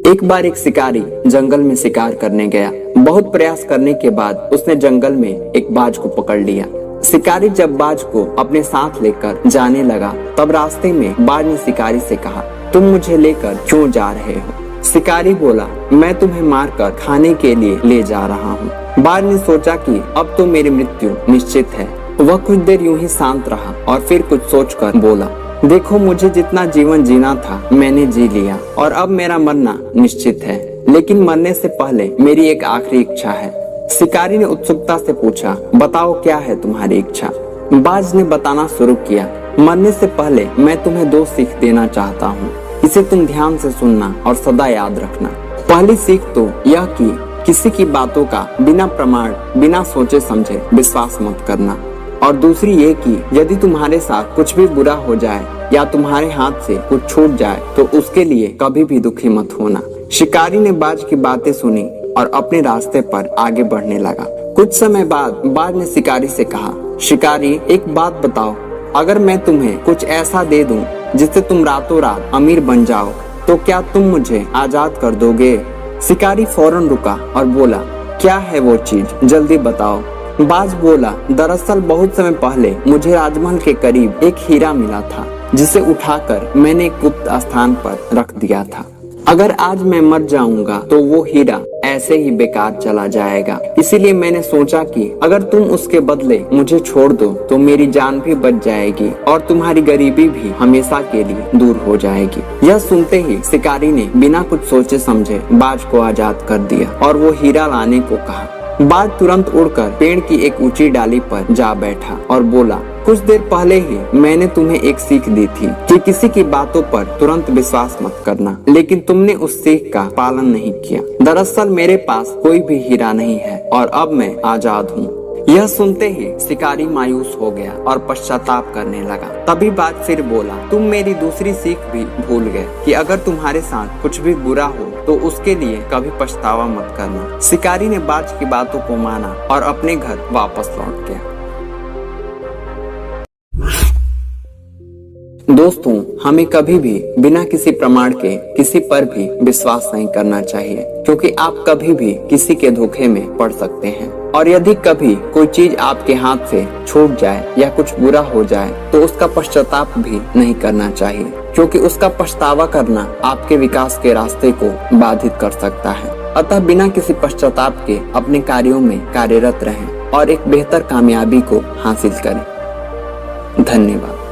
एक बार एक शिकारी जंगल में शिकार करने गया। बहुत प्रयास करने के बाद उसने जंगल में एक बाज को पकड़ लिया। शिकारी जब बाज को अपने साथ लेकर जाने लगा तब रास्ते में बाज ने शिकारी से कहा, तुम मुझे लेकर क्यों जा रहे हो? शिकारी बोला, मैं तुम्हें मारकर खाने के लिए ले जा रहा हूँ। बाज ने सोचा कि अब तो मेरी मृत्यु निश्चित है। वह कुछ देर यूं ही शांत रहा और फिर कुछ सोचकर बोला, देखो मुझे जितना जीवन जीना था मैंने जी लिया और अब मेरा मरना निश्चित है, लेकिन मरने से पहले मेरी एक आखिरी इच्छा है। शिकारी ने उत्सुकता से पूछा, बताओ क्या है तुम्हारी इच्छा? बाज ने बताना शुरू किया, मरने से पहले मैं तुम्हें 2 सीख देना चाहता हूँ। इसे तुम ध्यान से सुनना और सदा याद रखना। पहली सीख तो यह कि किसी की बातों का बिना प्रमाण बिना सोचे समझे विश्वास मत करना, और दूसरी ये कि यदि तुम्हारे साथ कुछ भी बुरा हो जाए या तुम्हारे हाथ से कुछ छूट जाए तो उसके लिए कभी भी दुखी मत होना। शिकारी ने बाज की बातें सुनी और अपने रास्ते पर आगे बढ़ने लगा। कुछ समय बाद बाज ने शिकारी से कहा, शिकारी एक बात बताओ, अगर मैं तुम्हें कुछ ऐसा दे दूं जिससे तुम रातों रात अमीर बन जाओ तो क्या तुम मुझे आजाद कर दोगे? शिकारी फौरन रुका और बोला, क्या है वो चीज, जल्दी बताओ। बाज बोला, दरअसल बहुत समय पहले मुझे राजमहल के करीब एक हीरा मिला था जिसे उठाकर मैंने एक गुप्त स्थान पर रख दिया था। अगर आज मैं मर जाऊंगा तो वो हीरा ऐसे ही बेकार चला जाएगा, इसीलिए मैंने सोचा कि अगर तुम उसके बदले मुझे छोड़ दो तो मेरी जान भी बच जाएगी और तुम्हारी गरीबी भी हमेशा के लिए दूर हो जाएगी। यह सुनते ही शिकारी ने बिना कुछ सोचे समझे बाज को आजाद कर दिया और वो हीरा लाने को कहा। बाज तुरंत उड़कर पेड़ की एक ऊंची डाली पर जा बैठा और बोला, कुछ देर पहले ही मैंने तुम्हें एक सीख दी थी कि किसी की बातों पर तुरंत विश्वास मत करना, लेकिन तुमने उस सीख का पालन नहीं किया। दरअसल मेरे पास कोई भी हीरा नहीं है और अब मैं आजाद हूँ। यह सुनते ही शिकारी मायूस हो गया और पश्चाताप करने लगा। तभी बाज फिर बोला, तुम मेरी दूसरी सीख भी भूल गए कि अगर तुम्हारे साथ कुछ भी बुरा हो तो उसके लिए कभी पछतावा मत करना। शिकारी ने बाज की बातों को माना और अपने घर वापस लौट गया। दोस्तों, हमें कभी भी बिना किसी प्रमाण के किसी पर भी विश्वास नहीं करना चाहिए, क्योंकि आप कभी भी किसी के धोखे में पड़ सकते हैं। और यदि कभी कोई चीज आपके हाथ से छूट जाए या कुछ बुरा हो जाए तो उसका पश्चाताप भी नहीं करना चाहिए, क्योंकि उसका पछतावा करना आपके विकास के रास्ते को बाधित कर सकता है। अतः बिना किसी पश्चाताप के अपने कार्यों में कार्यरत रहें और एक बेहतर कामयाबी को हासिल करें। धन्यवाद।